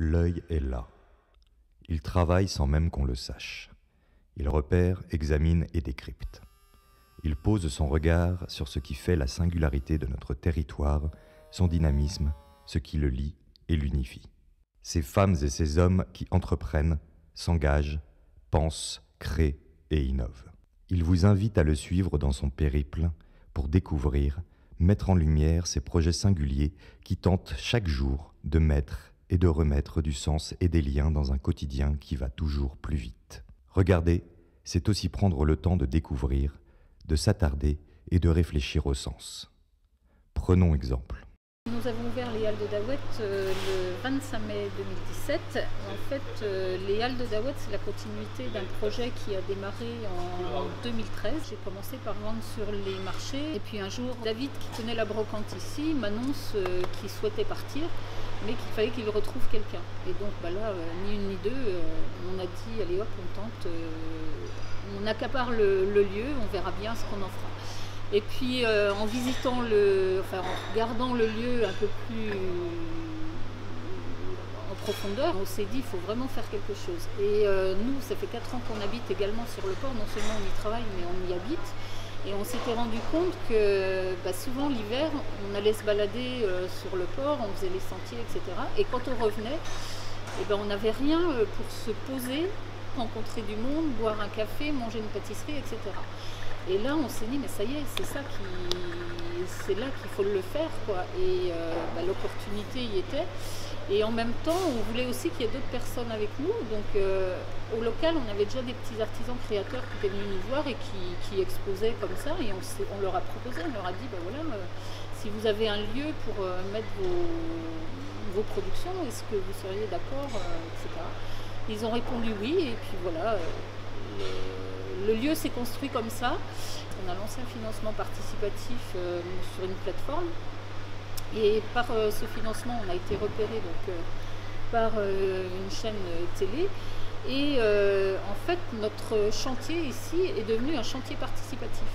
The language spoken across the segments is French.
L'œil est là. Il travaille sans même qu'on le sache. Il repère, examine et décrypte. Il pose son regard sur ce qui fait la singularité de notre territoire, son dynamisme, ce qui le lie et l'unifie. Ces femmes et ces hommes qui entreprennent, s'engagent, pensent, créent et innovent. Il vous invite à le suivre dans son périple pour découvrir, mettre en lumière ces projets singuliers qui tentent chaque jour de mettre et de remettre du sens et des liens dans un quotidien qui va toujours plus vite. Regarder, c'est aussi prendre le temps de découvrir, de s'attarder et de réfléchir au sens. Prenons exemple. Nous avons ouvert les Halles de Daouet le 25 mai 2017. En fait, les Halles de Daouet, c'est la continuité d'un projet qui a démarré en 2013. J'ai commencé par vendre sur les marchés. Et puis un jour, David, qui tenait la brocante ici, m'annonce qu'il souhaitait partir, mais qu'il fallait qu'il retrouve quelqu'un. Et donc là, ni une ni deux, on a dit, allez hop, on tente, on accapare le lieu, on verra bien ce qu'on en fera. Et puis en visitant en regardant le lieu un peu plus en profondeur, on s'est dit il faut vraiment faire quelque chose. Et nous, ça fait 4 ans qu'on habite également sur le port, non seulement on y travaille, mais on y habite. Et on s'était rendu compte que souvent l'hiver, on allait se balader sur le port, on faisait les sentiers, etc. Et quand on revenait, on n'avait rien pour se poser, rencontrer du monde, boire un café, manger une pâtisserie, etc. Et là, on s'est dit, mais ça y est, c'est là qu'il faut le faire, quoi. Et l'opportunité y était. Et en même temps, on voulait aussi qu'il y ait d'autres personnes avec nous. Donc, au local, on avait déjà des petits artisans créateurs qui étaient venus nous voir et qui exposaient comme ça. Et on leur a proposé, on leur a dit, si vous avez un lieu pour mettre vos productions, est-ce que vous seriez d'accord, etc. Ils ont répondu oui, et puis voilà. Le lieu s'est construit comme ça. On a lancé un financement participatif sur une plateforme. Et par ce financement, on a été repéré par une chaîne télé. Et en fait, notre chantier ici est devenu un chantier participatif.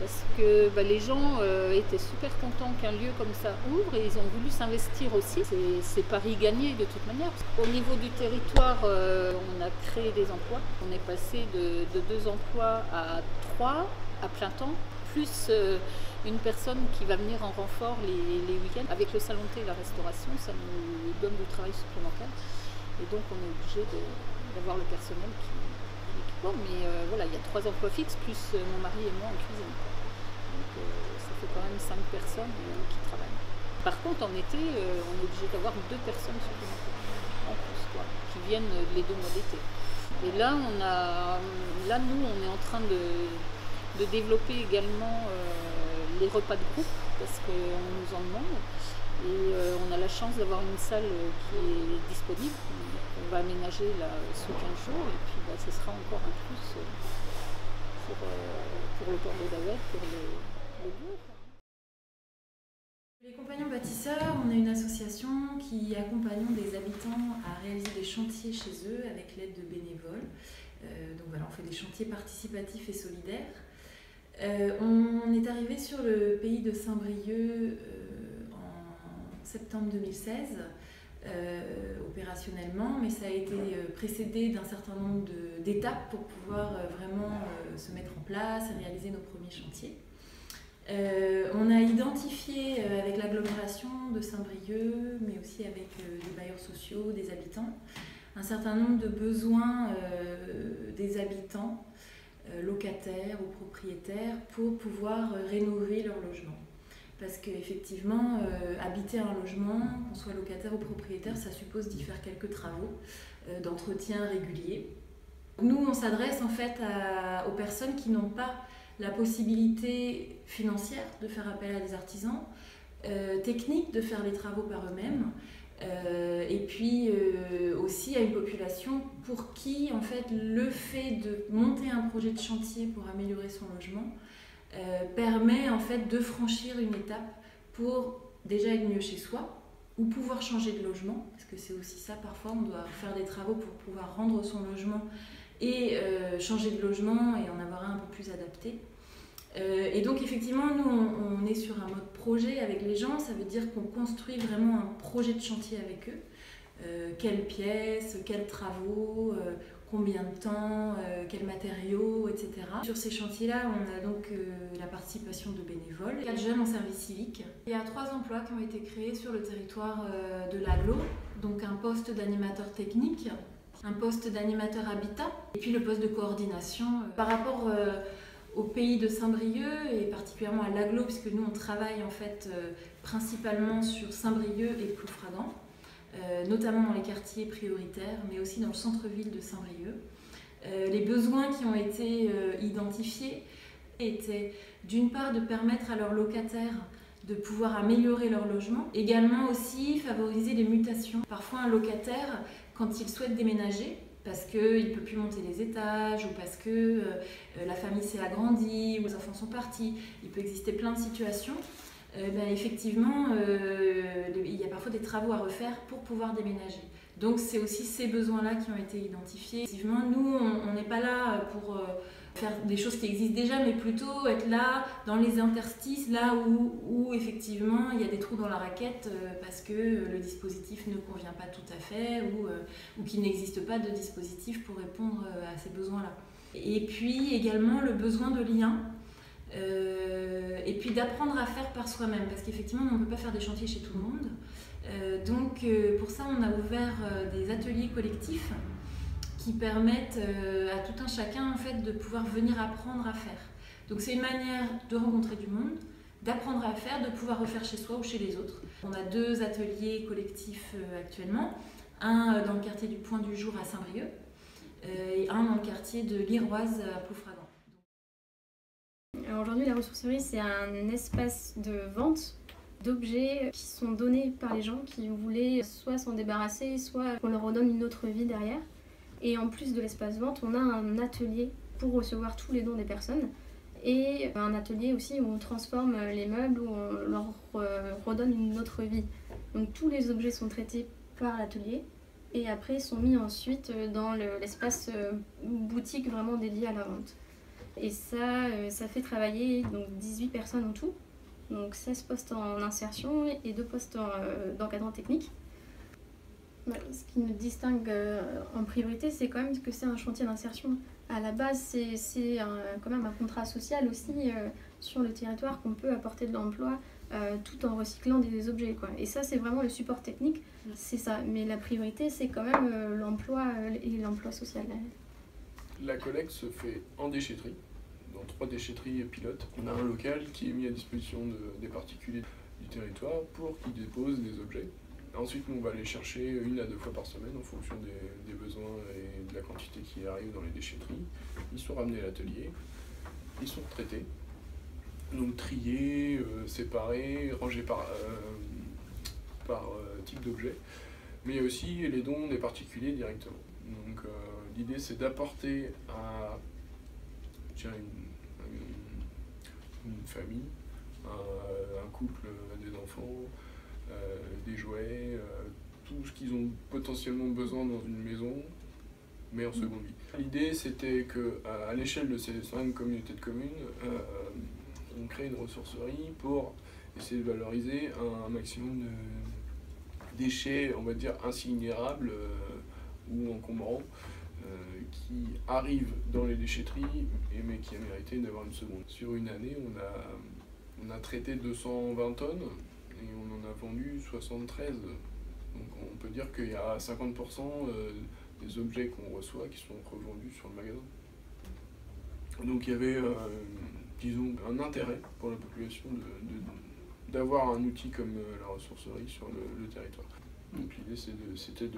Parce que les gens étaient super contents qu'un lieu comme ça ouvre et ils ont voulu s'investir aussi. C'est pari gagné de toute manière. Au niveau du territoire, on a créé des emplois. On est passé de 2 emplois à 3 à plein temps, plus une personne qui va venir en renfort les week-ends. Avec le salon de thé et la restauration, ça nous donne du travail supplémentaire. Et donc on est obligé d'avoir le personnel qui mais il y a 3 emplois fixes, plus mon mari et moi en cuisine. Donc ça fait quand même 5 personnes qui travaillent. Par contre, en été, on est obligé d'avoir 2 personnes supplémentaires en plus, qui viennent les 2 mois d'été. Et là, nous, on est en train de développer également les repas de groupe, parce qu'on nous en demande. Et on a la chance d'avoir une salle qui est disponible. On va aménager là, sous 15 jours et puis ce sera encore un plus pour le port de Daouet, pour le lieu. Les Compagnons Bâtisseurs, on est une association qui accompagne des habitants à réaliser des chantiers chez eux avec l'aide de bénévoles. On fait des chantiers participatifs et solidaires. On est arrivé sur le pays de Saint-Brieuc en septembre 2016, opérationnellement, mais ça a été précédé d'un certain nombre d'étapes pour pouvoir vraiment se mettre en place et réaliser nos premiers chantiers. On a identifié avec l'agglomération de Saint-Brieuc, mais aussi avec les bailleurs sociaux, des habitants, un certain nombre de besoins des habitants, locataires ou propriétaires, pour pouvoir rénover leur logement. Parce qu'effectivement, habiter un logement, qu'on soit locataire ou propriétaire, ça suppose d'y faire quelques travaux d'entretien réguliers. Nous, on s'adresse en fait aux personnes qui n'ont pas la possibilité financière de faire appel à des artisans, technique de faire les travaux par eux-mêmes, et puis aussi à une population pour qui en fait le fait de monter un projet de chantier pour améliorer son logement permet en fait de franchir une étape pour déjà être mieux chez soi ou pouvoir changer de logement, parce que c'est aussi ça, parfois on doit faire des travaux pour pouvoir rendre son logement et changer de logement et en avoir un peu plus adapté. Et donc effectivement, nous on est sur un mode projet avec les gens, ça veut dire qu'on construit vraiment un projet de chantier avec eux, quelles pièces, quels travaux, combien de temps, quels matériaux, etc. Sur ces chantiers-là, on a donc la participation de bénévoles, 4 jeunes en service civique. Il y a 3 emplois qui ont été créés sur le territoire de l'Agglo, donc un poste d'animateur technique, un poste d'animateur habitat, et puis le poste de coordination. Par rapport au pays de Saint-Brieuc, et particulièrement à l'Agglo, puisque nous on travaille en fait principalement sur Saint-Brieuc et Ploufragan, notamment dans les quartiers prioritaires, mais aussi dans le centre-ville de Saint-Brieuc. Les besoins qui ont été identifiés étaient d'une part de permettre à leurs locataires de pouvoir améliorer leur logement, également aussi favoriser les mutations. Parfois un locataire, quand il souhaite déménager, parce qu'il ne peut plus monter les étages, ou parce que la famille s'est agrandie, ou les enfants sont partis, il peut exister plein de situations. Effectivement, il y a parfois des travaux à refaire pour pouvoir déménager. Donc c'est aussi ces besoins-là qui ont été identifiés. Effectivement, nous, on n'est pas là pour faire des choses qui existent déjà, mais plutôt être là dans les interstices, là où effectivement il y a des trous dans la raquette parce que le dispositif ne convient pas tout à fait ou qu'il n'existe pas de dispositif pour répondre à ces besoins-là. Et puis également le besoin de lien. Et puis d'apprendre à faire par soi-même, parce qu'effectivement on ne peut pas faire des chantiers chez tout le monde. Donc pour ça on a ouvert des ateliers collectifs qui permettent à tout un chacun en fait, de pouvoir venir apprendre à faire. Donc c'est une manière de rencontrer du monde, d'apprendre à faire, de pouvoir refaire chez soi ou chez les autres. On a 2 ateliers collectifs actuellement, un dans le quartier du Point du Jour à Saint-Brieuc et un dans le quartier de l'Iroise à Ploufragan. Aujourd'hui, la ressourcerie, c'est un espace de vente d'objets qui sont donnés par les gens qui voulaient soit s'en débarrasser, soit qu'on leur redonne une autre vie derrière. Et en plus de l'espace vente, on a un atelier pour recevoir tous les dons des personnes et un atelier aussi où on transforme les meubles, où on leur redonne une autre vie. Donc tous les objets sont traités par l'atelier et après sont mis ensuite dans l'espace boutique vraiment dédié à la vente. Et ça fait travailler donc 18 personnes en tout, donc 16 postes en insertion et 2 postes d'encadrant technique. Ce qui nous distingue en priorité, c'est quand même que c'est un chantier d'insertion. À la base, c'est quand même un contrat social aussi sur le territoire qu'on peut apporter de l'emploi tout en recyclant des objets, quoi. Et ça, c'est vraiment le support technique, c'est ça. Mais la priorité, c'est quand même l'emploi et l'emploi social. La collecte se fait en déchetterie, dans 3 déchetteries pilotes. On a un local qui est mis à disposition des particuliers du territoire pour qu'ils déposent des objets. Ensuite, nous, on va aller chercher 1 à 2 fois par semaine en fonction des besoins et de la quantité qui arrive dans les déchetteries. Ils sont ramenés à l'atelier, ils sont traités, donc triés, séparés, rangés par type d'objet, mais il y a aussi les dons des particuliers directement. Donc l'idée, c'est d'apporter à une famille, un couple, des enfants, des jouets, tout ce qu'ils ont potentiellement besoin dans une maison, mais en seconde vie. L'idée, c'était qu'à l'échelle de ces 5 communautés de communes, on crée une ressourcerie pour essayer de valoriser un maximum de déchets, on va dire, insignérables ou encombrants, qui arrivent dans les déchetteries, mais qui a mérité d'avoir une seconde. Sur une année, on a traité 220 tonnes, et on en a vendu 73. Donc on peut dire qu'il y a 50% des objets qu'on reçoit qui sont revendus sur le magasin. Donc il y avait, disons, un intérêt pour la population d'avoir un outil comme la ressourcerie sur le territoire. Donc l'idée c'était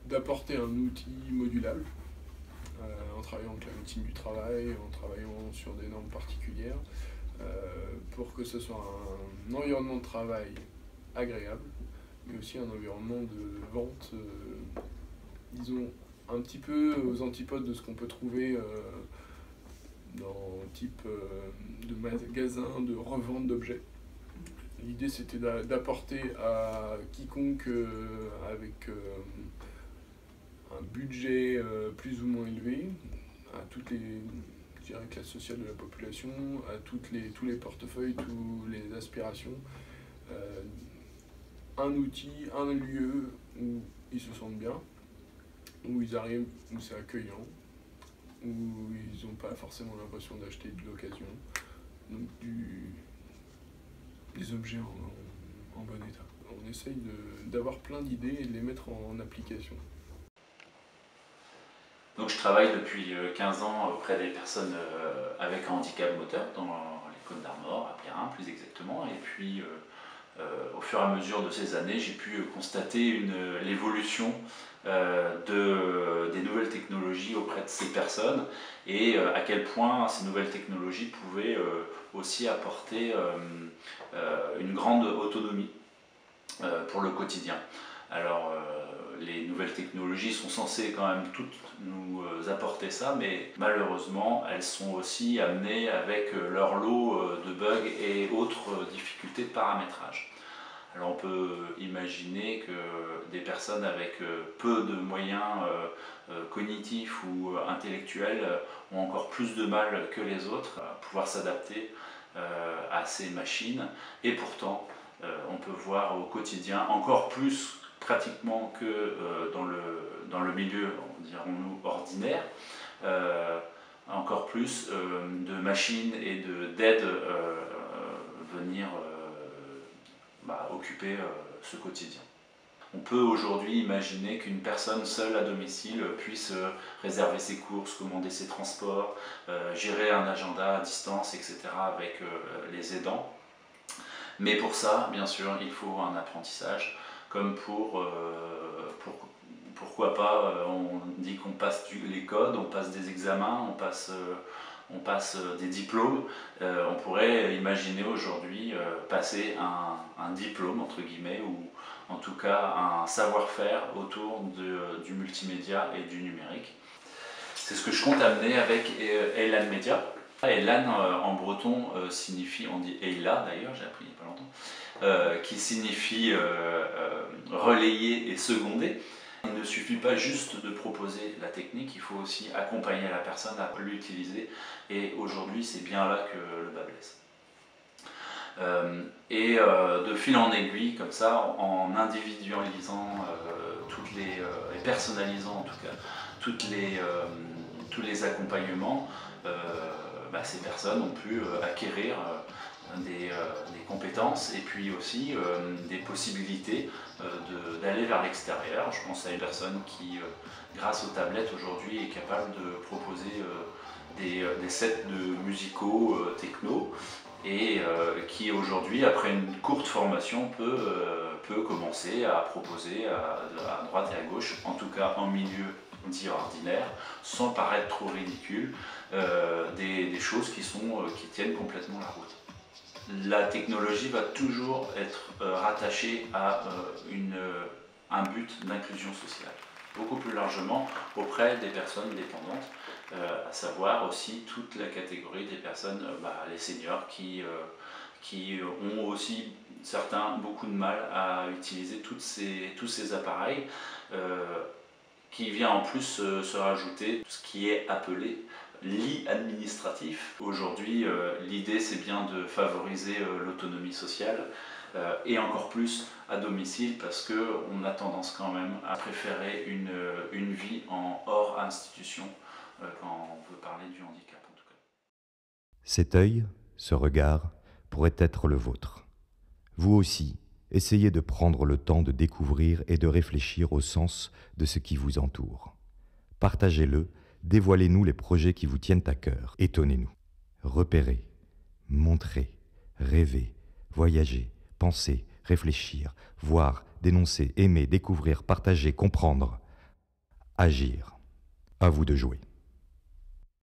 d'apporter un outil modulable en travaillant avec la médecine du travail, en travaillant sur des normes particulières, pour que ce soit un environnement de travail agréable, mais aussi un environnement de vente, disons, un petit peu aux antipodes de ce qu'on peut trouver dans type de magasin de revente d'objets. L'idée, c'était d'apporter à quiconque avec un budget plus ou moins élevé, à toutes les classes sociales de la population, à tous les portefeuilles, toutes les aspirations, un outil, un lieu où ils se sentent bien, où ils arrivent, où c'est accueillant, où ils n'ont pas forcément l'impression d'acheter de l'occasion. Donc des objets en bon état. On essaye d'avoir plein d'idées et de les mettre en application. Donc je travaille depuis 15 ans auprès des personnes avec un handicap moteur dans les Côtes d'Armor, à Plérin plus exactement. Et puis au fur et à mesure de ces années, j'ai pu constater l'évolution des nouvelles technologies auprès de ces personnes et à quel point ces nouvelles technologies pouvaient aussi apporter une grande autonomie pour le quotidien. Alors les nouvelles technologies sont censées quand même toutes nous apporter ça, mais malheureusement elles sont aussi amenées avec leur lot de bugs et autres difficultés de paramétrage. Alors on peut imaginer que des personnes avec peu de moyens cognitifs ou intellectuels ont encore plus de mal que les autres à pouvoir s'adapter à ces machines, et pourtant on peut voir au quotidien encore plus pratiquement que dans le milieu, dirons-nous, ordinaire, encore plus de machines et d'aides venir occuper ce quotidien. On peut aujourd'hui imaginer qu'une personne seule à domicile puisse réserver ses courses, commander ses transports, gérer un agenda à distance, etc. avec les aidants. Mais pour ça, bien sûr, il faut un apprentissage, comme pourquoi pas, on dit qu'on passe les codes, on passe des examens, on passe des diplômes. On pourrait imaginer aujourd'hui passer un diplôme, entre guillemets, ou en tout cas un savoir-faire autour du multimédia et du numérique. C'est ce que je compte amener avec Eilan Media. Eilan en breton signifie, on dit Eila d'ailleurs, j'ai appris il n'y a pas longtemps, qui signifie relayer et seconder. Il ne suffit pas juste de proposer la technique, il faut aussi accompagner la personne à l'utiliser, et aujourd'hui c'est bien là que le bât blesse. De fil en aiguille, comme ça, en individualisant et personnalisant en tout cas tous les accompagnements, ces personnes ont pu acquérir des compétences et puis aussi des possibilités d'aller vers l'extérieur. Je pense à une personne qui, grâce aux tablettes aujourd'hui, est capable de proposer des sets musicaux techno, et qui aujourd'hui, après une courte formation, peut commencer à proposer à droite et à gauche, en tout cas en milieu dit ordinaire, sans paraître trop ridicule, des choses qui tiennent complètement la route. La technologie va toujours être rattachée à un but d'inclusion sociale, beaucoup plus largement auprès des personnes dépendantes, à savoir aussi toute la catégorie des personnes, les seniors qui ont aussi certains beaucoup de mal à utiliser tous ces appareils, qui vient en plus se rajouter ce qui est appelé lit administratif. Aujourd'hui, l'idée c'est bien de favoriser l'autonomie sociale, et encore plus à domicile, parce qu'on a tendance quand même à préférer une vie en hors institution quand on veut parler du handicap en tout cas. Cet œil, ce regard, pourrait être le vôtre. Vous aussi, essayez de prendre le temps de découvrir et de réfléchir au sens de ce qui vous entoure. Partagez-le, dévoilez-nous les projets qui vous tiennent à cœur, étonnez-nous. Repérez, montrez, rêvez, voyagez, penser, réfléchir, voir, dénoncer, aimer, découvrir, partager, comprendre, agir. À vous de jouer.